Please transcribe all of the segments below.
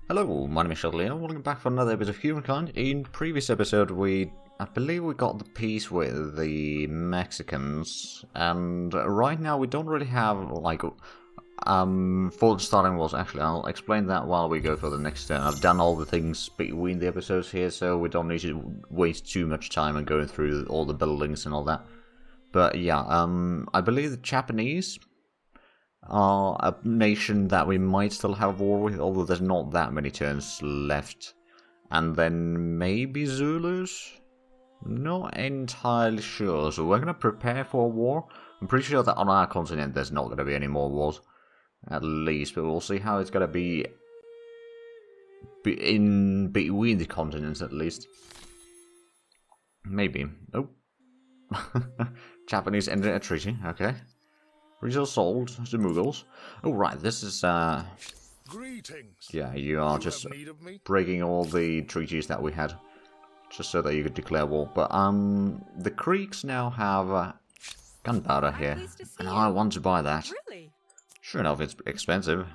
Hello, my name is Leo. Welcome back for another episode of Humankind. In previous episode, I believe we got the peace with the Mexicans, and right now we don't really have for the starting was actually. I'll explain that while we go for the next turn. I've done all the things between the episodes here, so we don't need to waste too much time on going through all the buildings and all that. But yeah, I believe the Japanese are a nation that we might still have war with, although there's not that many turns left. And then maybe Zulus? Not entirely sure, so we're going to prepare for a war. I'm pretty sure that on our continent there's not going to be any more wars, at least, but we'll see how it's going to be in between the continents, at least. Maybe. Oh. Japanese ended a treaty, okay. Resource sold to Mughals. Oh, right, this is, Greetings. yeah, you are just breaking all the treaties that we had, just so that you could declare war. But, the Creeks now have, gunpowder here, and I want to buy that. Really? Sure enough, it's expensive.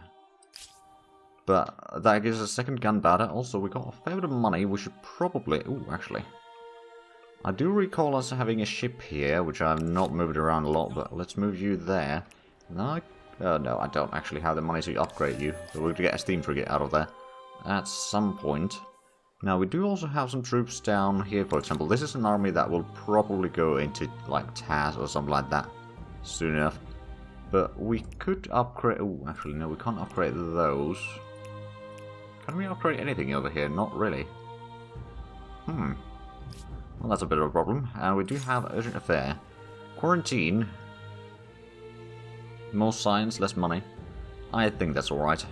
But that gives us a second gunpowder. Also, we got a fair bit of money. We should probably... Ooh, actually. I do recall us having a ship here, which I've not moved around a lot, but let's move you there. No, no, I don't actually have the money to upgrade you, so we're going to get a steam frigate out of there at some point. Now, we do also have some troops down here, for example. This is an army that will probably go into, like, Taz or something like that soon enough. But we could upgrade... Oh, actually, no, we can't upgrade those. Can we upgrade anything over here? Not really. Well, that's a bit of a problem. And we do have urgent affair. Quarantine. More science, less money. I think that's alright.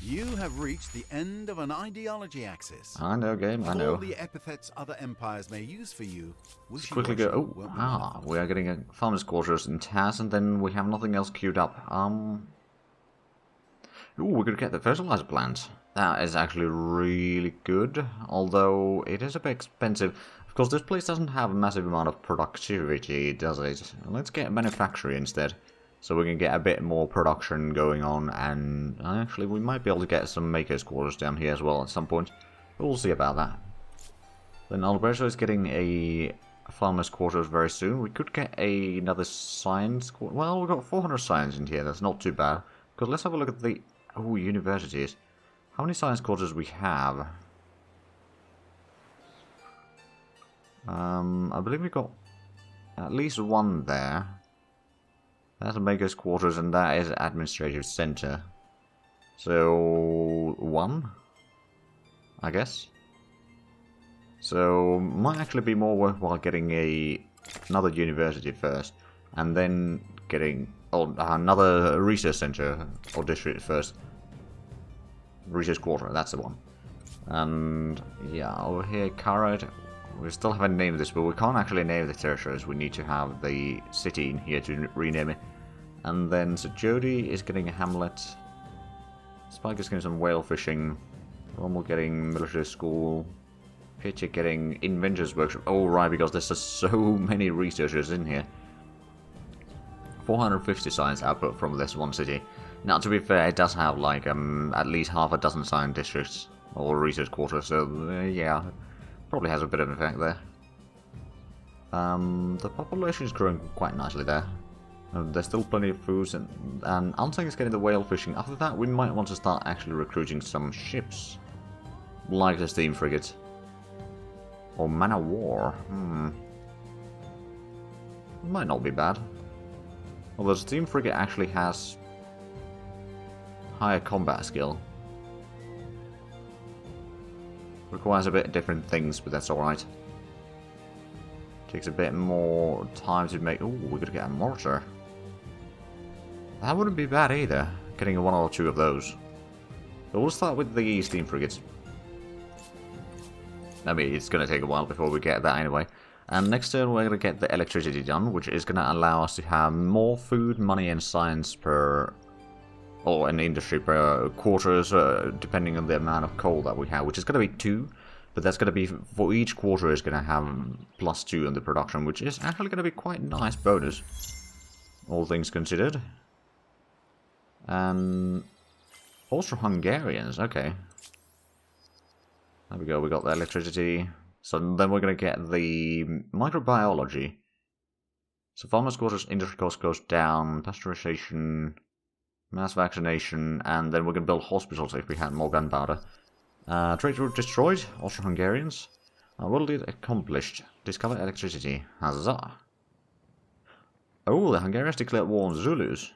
You have reached the end of an ideology axis. I know, game, I know. All the epithets other empires may use for you. Let's quickly go. Oh, we are getting a farmer's quarters in Taz, and then we have nothing else queued up. Ooh, we're gonna get the fertilizer plant. That is actually really good, although it is a bit expensive. Of course, this place doesn't have a massive amount of productivity, does it? Let's get manufacturing instead, so we can get a bit more production going on, and actually we might be able to get some makers' quarters down here as well at some point. But we'll see about that. Then Alberto is getting a farmer's quarters very soon. We could get another science quarter. Well, we've got 400 science in here, that's not too bad. Because let's have a look at the universities. How many science quarters we have? I believe we got at least one there. That's a maker's quarters, and that is an administrative center. So, one, I guess. So, might actually be more worthwhile getting another university first, and then getting another research center or district first. Research quarter, that's the one. And yeah, over here, Karad, we still haven't named this, but we can't actually name the territories. We need to have the city in here to rename it. And then, so Jody is getting a hamlet. Spike is getting some whale fishing. Rommel getting military school. Pitcher getting inventors workshop. Oh, right, because there's just so many researchers in here. 450 science output from this one city. Now, to be fair, it does have, like, at least half a dozen science districts, or research quarters, so, yeah, probably has a bit of an effect there. The population is growing quite nicely there. There's still plenty of foods, and Antang is getting the whale fishing. After that, we might want to start actually recruiting some ships, like the steam frigate. Or man of war, Might not be bad. Although the steam frigate actually has higher combat skill. Requires a bit of different things, but that's alright. Takes a bit more time to make... Ooh, we're gonna get a mortar. That wouldn't be bad either, getting one or two of those. But we'll start with the steam frigates. I mean, it's gonna take a while before we get that anyway. And next turn we're gonna get the electricity done, which is gonna allow us to have more food, money, and science per... or an industry per quarters, depending on the amount of coal that we have, which is going to be 2, but that's going to be, for each quarter is going to have +2 in the production, which is actually going to be quite a nice bonus, all things considered. Austro-Hungarians, okay. There we go, we got the electricity. So then we're going to get the microbiology. So farmers' quarters, industry cost goes down, pasteurization, mass vaccination, and then we're going to build hospitals if we had more gunpowder. Trade route destroyed, Austro-Hungarians. What did accomplished? Discover electricity. Huzzah. Oh, the Hungarians declared war on Zulus.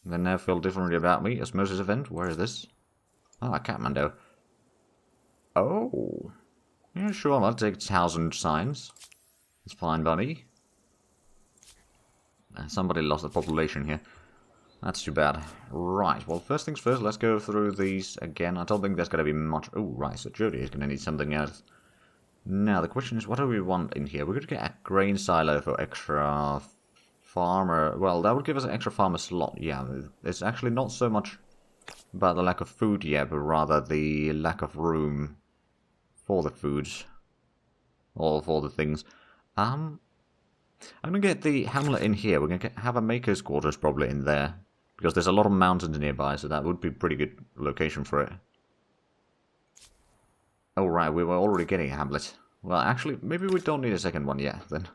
They now feel differently about me. Osmosis event, where is this? Ah, Kathmandu. Oh. Yeah, sure, I'll take 1,000 signs. It's fine, buddy. Somebody lost the population here. That's too bad. Right, well, first things first, let's go through these again. I don't think there's going to be much... Oh, right, so Jody is going to need something else. Now, the question is, what do we want in here? We're going to get a grain silo for extra farmer... Well, that would give us an extra farmer slot, yeah. It's actually not so much about the lack of food yet, but rather the lack of room for the foods. Or for the things. I'm going to get the hamlet in here. We're going to have a maker's quarters probably in there. Because there's a lot of mountains nearby, so that would be a pretty good location for it. Oh, right, we were already getting a hamlet. Well, actually, maybe we don't need a second one yet, then.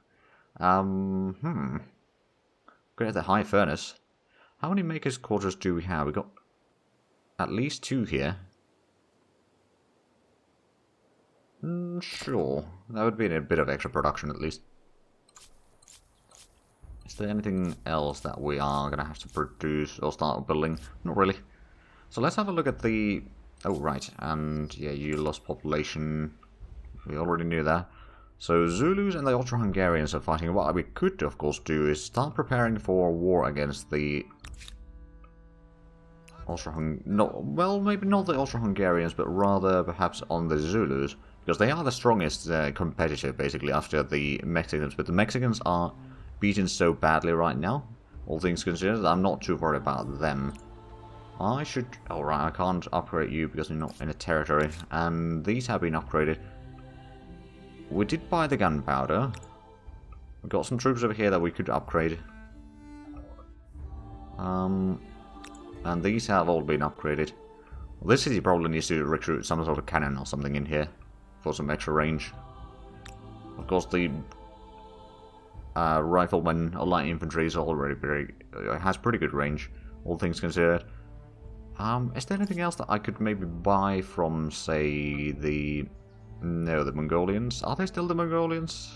Get the high furnace. How many maker's quarters do we have? We got at least 2 here. Sure. That would be a bit of extra production, at least. Is there anything else that we are going to have to produce or start building? Not really. So let's have a look at the... Oh, right. And, yeah, you lost population. We already knew that. So Zulus and the Austro-Hungarians are fighting. What we could, of course, do is start preparing for war against the... well, maybe not the Austro-Hungarians, but rather perhaps on the Zulus. Because they are the strongest competitor, basically, after the Mexicans. But the Mexicans are beaten so badly right now, all things considered, I'm not too worried about them. I should... Alright, I can't upgrade you because you're not in a territory. And these have been upgraded. We did buy the gunpowder. We've got some troops over here that we could upgrade. And these have all been upgraded. Well, this city probably needs to recruit some sort of cannon or something in here for some extra range. Of course, the riflemen or light infantry is already has pretty good range, all things considered. Is there anything else that I could maybe buy from, say, the... No, the Mongolians? Are they still the Mongolians?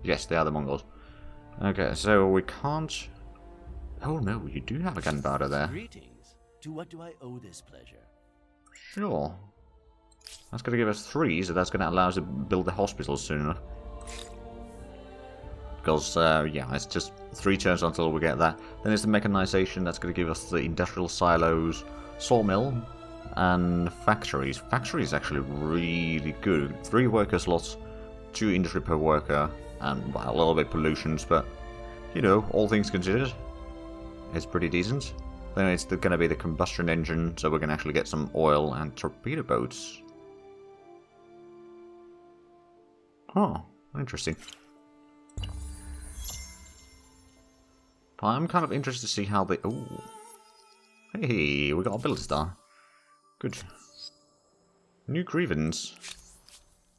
Yes, they are the Mongols. Okay, so we can't... Oh no, you do have a gunpowder there. Greetings. To what do I owe this pleasure? Sure. That's going to give us 3, so that's going to allow us to build the hospitals soon enough. Because, yeah, it's just 3 turns until we get that. Then it's the mechanization, that's going to give us the industrial silos, sawmill, and factories. Factories actually really good. 3 worker slots, 2 industry per worker, and, well, a little bit pollutions, but, you know, all things considered, it's pretty decent. Then it's going to be the combustion engine, so we're going to actually get some oil and torpedo boats. Oh, interesting. I'm kind of interested to see how they... Ooh. Hey, we got a build star. Good. New grievance.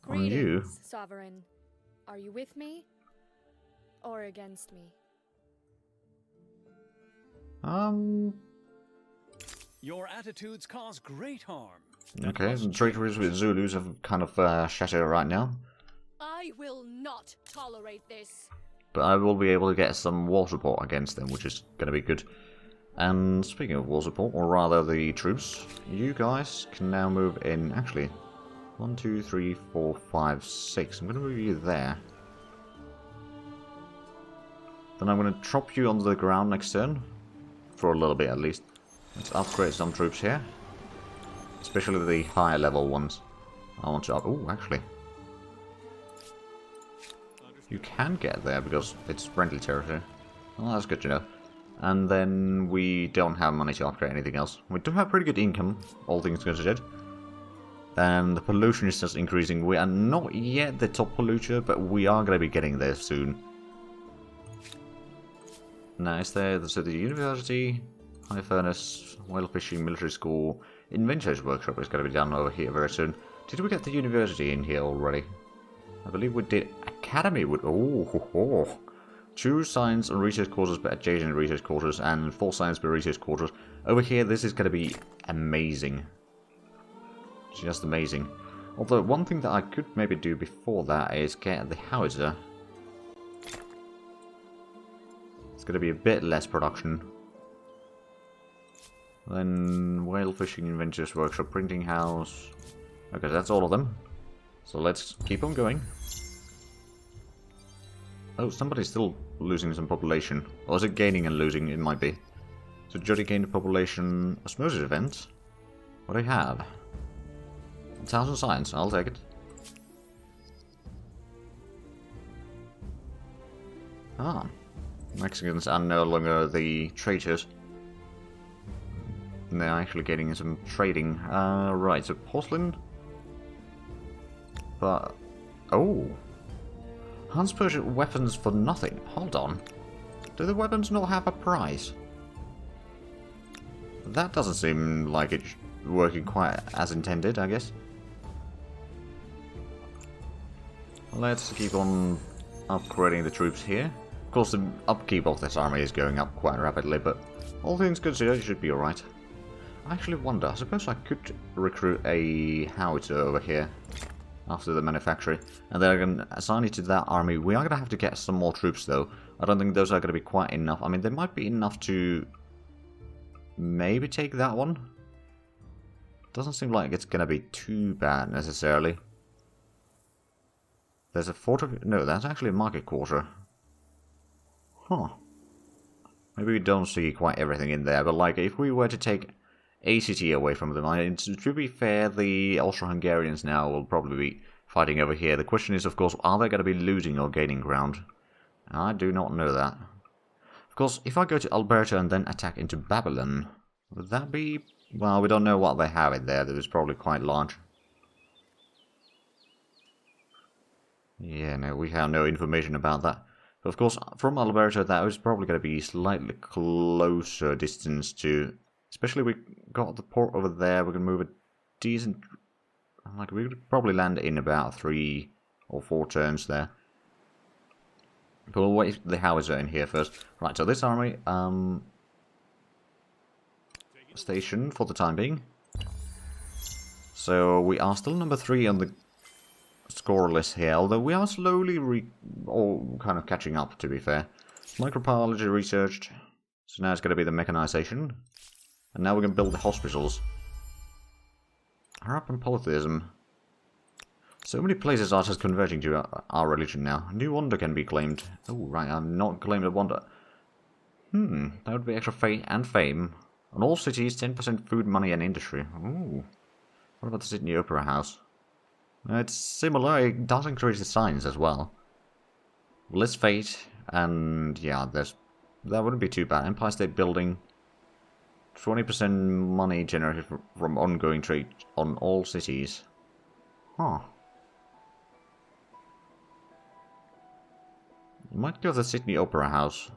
On you. Sovereign. Are you with me? Or against me? Your attitudes cause great harm. Okay, the treacheries with Zulus have kind of shattered right now. I will not tolerate this. But I will be able to get some war support against them, which is going to be good. And speaking of war support, or rather the troops, you guys can now move in. Actually, 1, 2, 3, 4, 5, 6. I'm going to move you there. Then I'm going to drop you onto the ground next turn. For a little bit at least. Let's upgrade some troops here. Especially the higher level ones. I want to up... Oh, actually. You can get there because it's friendly territory. Well, that's good to know. And then we don't have money to upgrade anything else. We do have pretty good income, all things considered. And the pollution is just increasing. We are not yet the top polluter, but we are going to be getting there soon. Nice there, so the university. High furnace, whale fishing, military school, inventors workshop is going to be done over here very soon. Did we get the university in here already? I believe we did. Academy would. Oh. 2 science and research courses per adjacent research quarters and 4 science per research quarters. Over here, this is going to be amazing. Just amazing. Although, one thing that I could maybe do before that is get the howitzer. It's going to be a bit less production. Then, whale fishing, inventors workshop, printing house. Okay, that's all of them. So let's keep on going. Oh, somebody's still losing some population. Or is it gaining and losing? It might be. So Jody gained population. Osmosis event. What do I have? 1,000 science. I'll take it. Ah. Mexicans are no longer the traitors. They're actually getting some trading. Right, so porcelain. But... oh. Hans purchased weapons for nothing. Hold on. Do the weapons not have a price? That doesn't seem like it's working quite as intended, I guess. Let's keep on upgrading the troops here. Of course, the upkeep of this army is going up quite rapidly, but all things considered, it should be alright. I actually wonder, I suppose I could recruit a howitzer over here after the manufactory, and then I can assign it to that army. We are going to have to get some more troops, though. I don't think those are going to be quite enough. I mean, they might be enough to maybe take that one. Doesn't seem like it's going to be too bad, necessarily. There's a fort... no, that's actually a market quarter. Huh. Maybe we don't see quite everything in there, but like, if we were to take a city away from them, I mean, to be fair, the Austro-Hungarians now will probably be fighting over here. The question is, of course, are they going to be losing or gaining ground? I do not know that. Of course, if I go to Alberta and then attack into Babylon, would that be... well, we don't know what they have in there. That is probably quite large. Yeah, no, we have no information about that. But of course, from Alberta, that is probably going to be slightly closer distance to... especially we got the port over there. We can move a decent... like, we could probably land in about 3 or 4 turns there. But we'll wait the howitzer in here first. Right, so this army, station for the time being. So we are still number 3 on the score list here, although we are slowly kind of catching up, to be fair. Microbiology researched. So now it's going to be the mechanization. And now we can build the hospitals. Harap and polytheism. So many places are just converting to our religion now. New wonder can be claimed. Oh, right, I'm not claimed a wonder. That would be extra fate and fame. On all cities, 10% food, money, and industry. Ooh. What about the Sydney Opera House? It's similar, it does increase the science as well. Less fate, and yeah, that wouldn't be too bad. Empire State Building. 20% money generated from ongoing trade on all cities. Huh. Might go to the Sydney Opera House.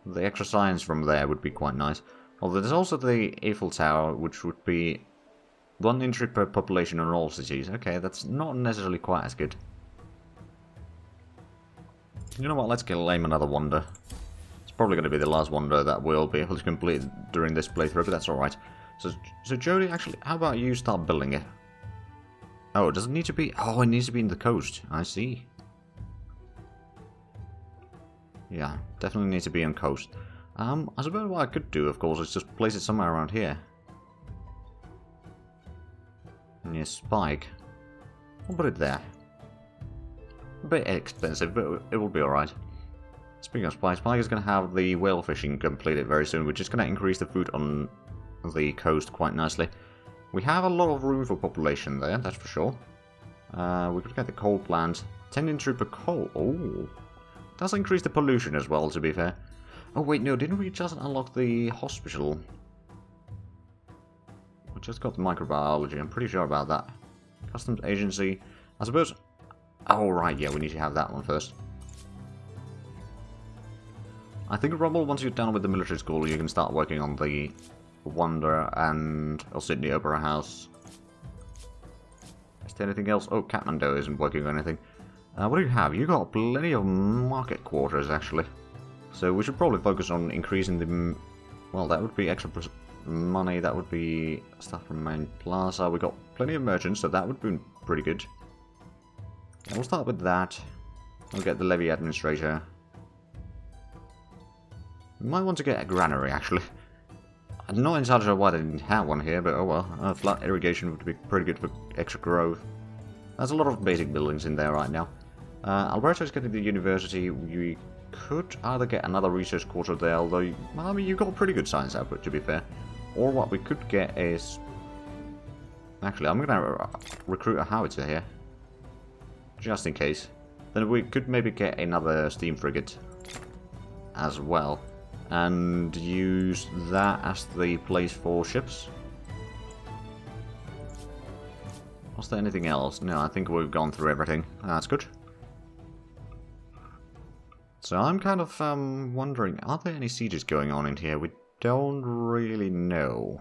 The extra science from there would be quite nice. Although there's also the Eiffel Tower, which would be 1 entry per population on all cities. Okay, that's not necessarily quite as good. You know what, let's claim another wonder. It's probably going to be the last wonder that we'll be able to complete during this playthrough, but that's alright. So Jody, actually, how about you start building it? Oh, does it need to be... oh, it needs to be in the coast. I see. Yeah, definitely needs to be on coast. I suppose what I could do, of course, is just place it somewhere around here. Near Spike. I'll put it there. A bit expensive, but it will be alright. Speaking of Spike, Spike is going to have the whale fishing completed very soon, which is going to increase the food on the coast quite nicely. We have a lot of room for population there, that's for sure. We could get the coal plant. 10 entry per coal. Oh, does increase the pollution as well, to be fair. Oh wait, no, didn't we just unlock the hospital? We just got the microbiology, I'm pretty sure about that. Customs agency, I suppose... oh right, yeah, we need to have that one first. I think Rumble, once you're done with the military school, you can start working on the Wonder and Sydney Opera House. Is there anything else? Oh, Kathmandu isn't working on anything. What do you have? You got plenty of market quarters, actually. So we should probably focus on increasing the... Well, that would be extra money, that would be stuff from Main Plaza. We got plenty of merchants, so that would be pretty good. And we'll start with that. We'll get the levy administrator. We might want to get a granary, actually. I'm not entirely sure why they didn't have one here, but oh well. Flat irrigation would be pretty good for extra growth. There's a lot of basic buildings in there right now. Alberto is getting the university. We could either get another research quarter there, although, I mean, you've got a pretty good science output, to be fair. Or what we could get is... Actually, I'm going to recruit a howitzer here. Just in case. Then we could maybe get another steam frigate as well. And use that as the place for ships. Was there anything else? No, I think we've gone through everything. That's good. So I'm kind of wondering, are there any sieges going on in here? We don't really know.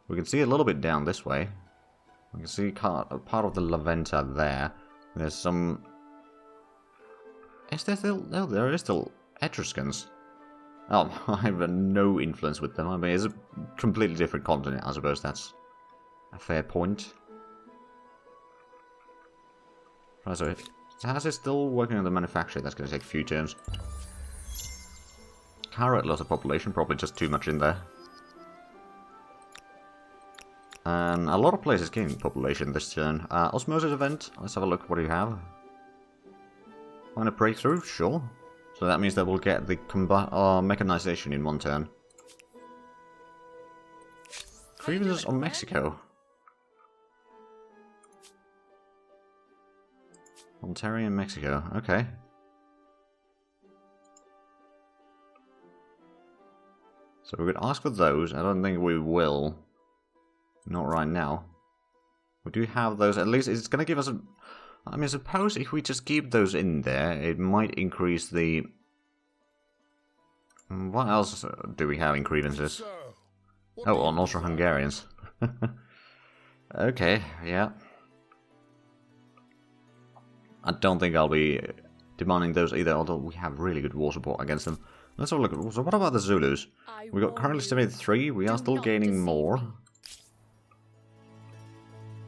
We can see a little bit down this way. We can see part of the La Venta there. There's some... Is there still... No, there is still Etruscans. Oh, I have no influence with them. I mean, it's a completely different continent. I suppose that's a fair point. Right, so Taz is still working on the manufacturer. That's going to take a few turns. Carrot, lots of population. Probably just too much in there. And a lot of places gaining population this turn. Osmosis event. Let's have a look. What do you have? Want to break through? Sure. So that means that we'll get the mechanization in one turn. Grievances on Mexico. Ontario and Mexico. Okay. So we could ask for those. I don't think we will. Not right now. We do have those. At least it's going to give us a... I mean, suppose if we just keep those in there, it might increase the... What else do we have in grievances? Oh, on Austro-Hungarians. Okay, yeah. I don't think I'll be demanding those either, although we have really good war support against them. Let's have a look. So what about the Zulus? We got currently 73, we are still gaining more.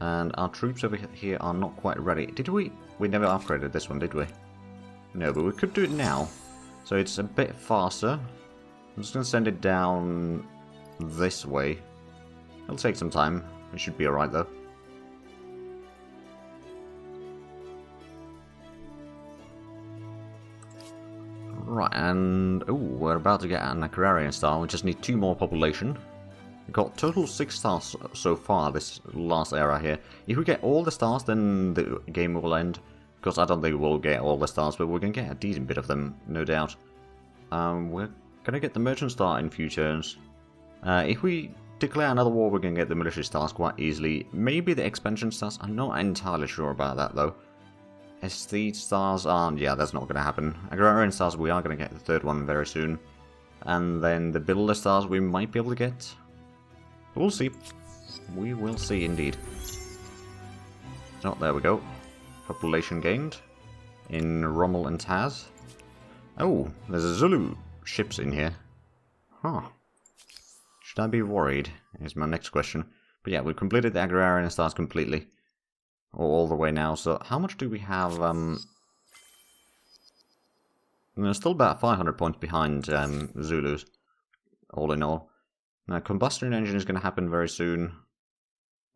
And our troops over here are not quite ready. Did we? We never upgraded this one, did we? No, but we could do it now. So it's a bit faster. I'm just going to send it down this way. It'll take some time. It should be alright though. Right, and... Oh, we're about to get an Agrarian star. We just need 2 more population. We've got total 6 stars so far this last era here. If we get all the stars, then the game will end. Because I don't think we'll get all the stars, but we're going to get a decent bit of them, no doubt. We're going to get the merchant star in a few turns. If we declare another war, we're going to get the military stars quite easily. Maybe the expansion stars, I'm not entirely sure about that though. Estate stars aren't, yeah, that's not going to happen. Agrarian stars, we are going to get the 3rd one very soon. And then the builder stars we might be able to get. We'll see. We will see indeed. Oh, there we go. Population gained in Rommel and Taz. Oh, there's a Zulu ships in here. Huh. Should I be worried? Is my next question. But yeah, we've completed the Agrarian stars completely. All the way now. So how much do we have? We're still about 500 points behind Zulus. All in all. Now, combustion engine is going to happen very soon.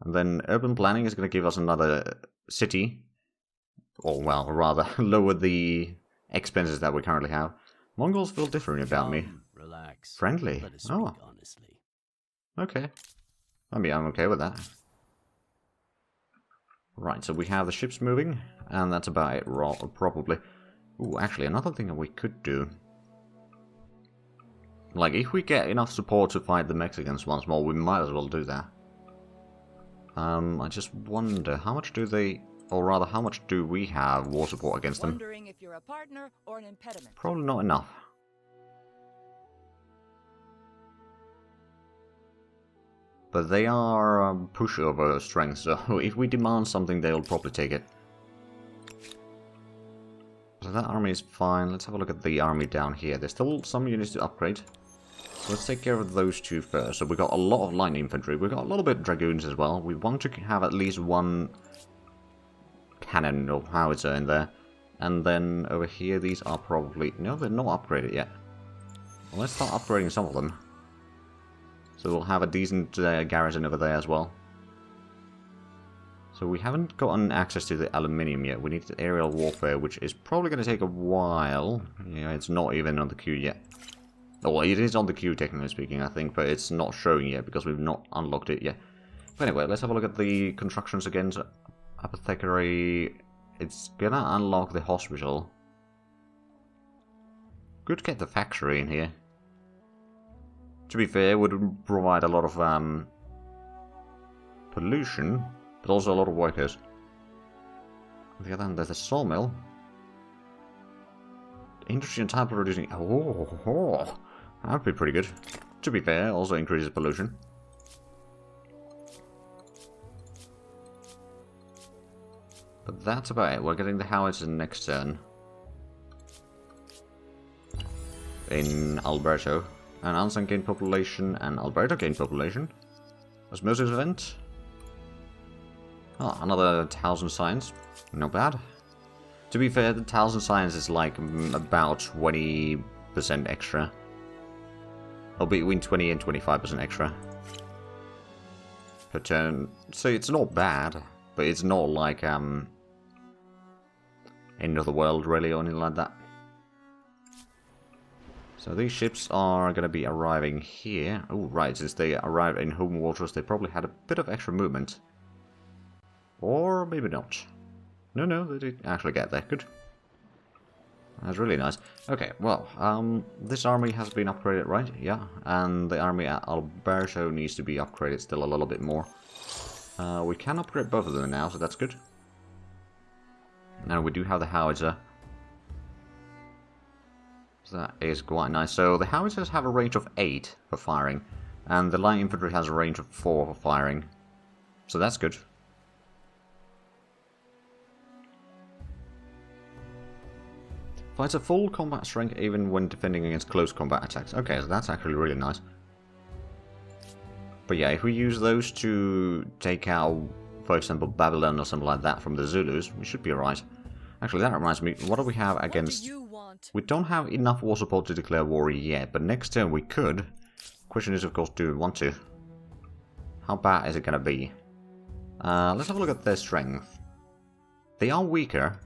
And then urban planning is going to give us another city. Or, well, rather, lower the expenses that we currently have. Mongols feel different about me. Relax. Friendly. Let us speak honestly. Okay. I mean, I'm okay with that. Right, so we have the ships moving. And that's about it, probably. Ooh, actually, another thing that we could do... Like, if we get enough support to fight the Mexicans once more, we might as well do that. I just wonder, how much do they... Or rather, how much do we have war support against them? Wondering if you're a partner or an impediment. Probably not enough. But they are pushover strength, so if we demand something, they'll probably take it. So that army is fine. Let's have a look at the army down here. There's still some units to upgrade. So let's take care of those two first. So we got a lot of light infantry. We got a little bit of dragoons as well. We want to have at least one cannon or howitzer in there. And then over here, these are probably... No, they're not upgraded yet. Well, let's start upgrading some of them. So we'll have a decent garrison over there as well. So we haven't gotten access to the aluminium yet. We need the aerial warfare, which is probably going to take a while. Yeah, it's not even on the queue yet. Oh, well, it is on the queue, technically speaking, I think, but it's not showing yet because we've not unlocked it yet. But anyway, let's have a look at the constructions again. So, apothecary, it's gonna unlock the hospital. Good to get the factory in here. To be fair, it would provide a lot of pollution, but also a lot of workers. On the other hand, there's a sawmill. Industry and type producing. Oh, that'd be pretty good. To be fair, also increases pollution. But that's about it. We're getting the howitzers next turn. In Alberto. And Ansan gained population, and Alberto gained population. Osmosis event. Oh, another 1,000 science. Not bad. To be fair, the 1,000 science is like about 20% extra. Or between 20 and 25% extra per turn. So it's not bad, but it's not like end of the world really or anything like that. So these ships are going to be arriving here. Oh, right, since they arrived in home waters, they probably had a bit of extra movement. Or maybe not. No, they did actually get there. Good. That's really nice. Okay, well, this army has been upgraded, right? Yeah, and the army at Alberto needs to be upgraded still a little bit more. We can upgrade both of them now, so that's good. Now we do have the howitzer. So that is quite nice. So the howitzers have a range of 8 for firing, and the light infantry has a range of 4 for firing. So that's good. Fights a full combat strength even when defending against close combat attacks. Okay, so that's actually really nice. But yeah, if we use those to take out, for example, Babylon or something like that from the Zulus, we should be alright. Actually, that reminds me, what do we have against... What do you want? We don't have enough war support to declare war yet, but next turn we could. Question is, of course, do we want to? How bad is it going to be? Let's have a look at their strength. They are weaker.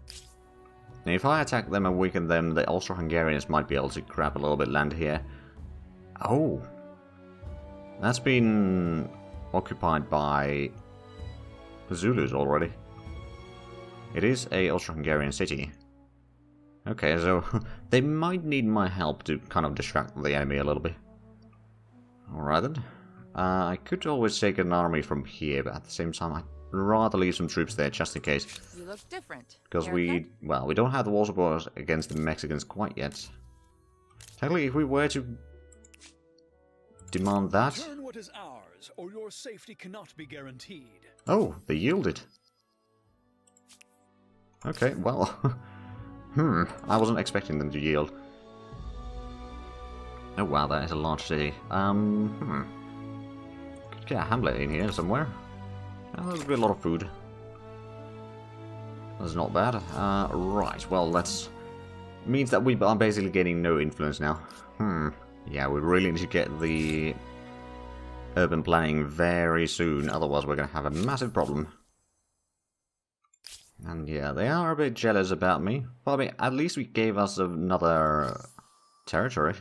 And if I attack them and weaken them, the Austro-Hungarians might be able to grab a little bit of land here. Oh. That's been occupied by the Zulus already. It is a Austro-Hungarian city. Okay, so they might need my help to kind of distract the enemy a little bit. Alright then. I could always take an army from here, but at the same time I'd rather leave some troops there just in case. You look different. Because we don't have the war support against the Mexicans quite yet. Technically, if we were to demand that... Return what is ours, or your safety cannot be guaranteed. Oh, they yielded. Okay, well... I wasn't expecting them to yield. Oh wow, that is a large city. Could get a hamlet in here somewhere. Oh, there'll be a lot of food. That's not bad. Right, well, that's... means that we are basically getting no influence now. Yeah, we really need to get the urban planning very soon, otherwise we're going to have a massive problem. And yeah, they are a bit jealous about me. But I mean, at least we gave us another territory.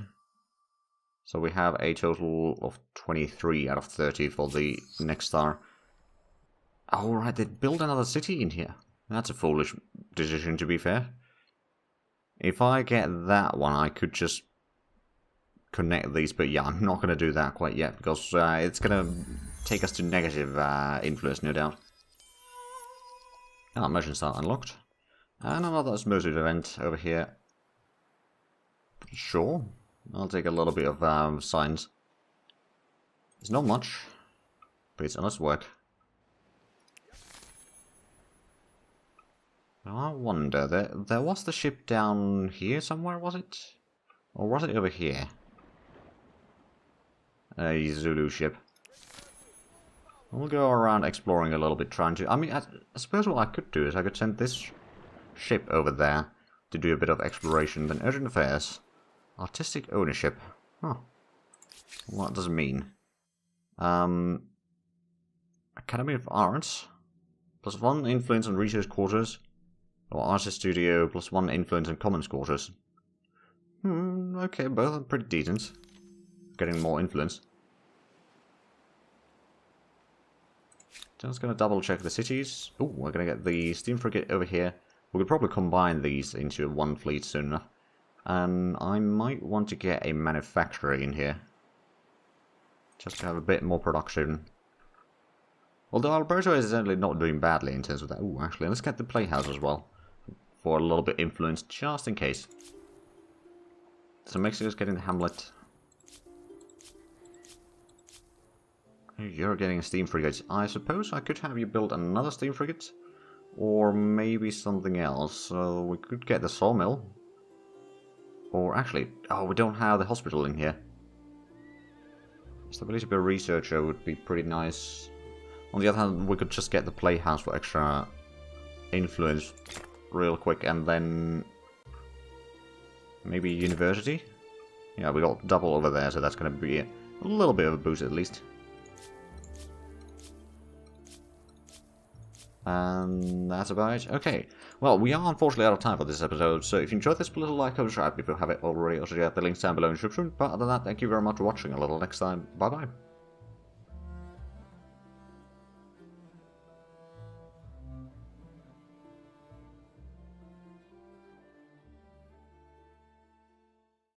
So we have a total of 23 out of 30 for the next star. Oh right, they built another city in here. That's a foolish decision, to be fair. If I get that one, I could just connect these, but yeah, I'm not going to do that quite yet, because it's going to take us to negative influence, no doubt. Merchant start unlocked. And another osmosis event over here. Sure. I'll take a little bit of science. It's not much. Please, let's work. I wonder, there was the ship down here somewhere, was it? Or was it over here? A Zulu ship. We'll go around exploring a little bit, trying to... I mean, I suppose what I could do is I could send this ship over there to do a bit of exploration. Then urgent affairs. Artistic ownership. Huh. What does it mean? Academy of Arts. +1 influence on research quarters. Or artist studio, +1 influence on commons quarters. Okay, both are pretty decent. Getting more influence. Just gonna double check the cities. Oh, we're gonna get the steam frigate over here. We could probably combine these into one fleet soon enough. And I might want to get a manufacturer in here. Just to have a bit more production. Although Alberto is certainly not doing badly in terms of that. Oh, actually, let's get the playhouse as well. For a little bit influence, just in case. So Mexico's getting the Hamlet. You're getting steam frigates. I suppose I could have you build another steam frigate. Or maybe something else. So we could get the sawmill. Or actually, oh, we don't have the hospital in here. Stability per researcher would be pretty nice. On the other hand, we could just get the playhouse for extra influence real quick, and then maybe university? Yeah, we got double over there, so that's going to be a little bit of a boost at least. And that's about it. Okay, well, we are unfortunately out of time for this episode, so if you enjoyed this, please like, subscribe if you haven't already. Also, check out the links down below in the description. But other than that, thank you very much for watching. A little next time. Bye-bye.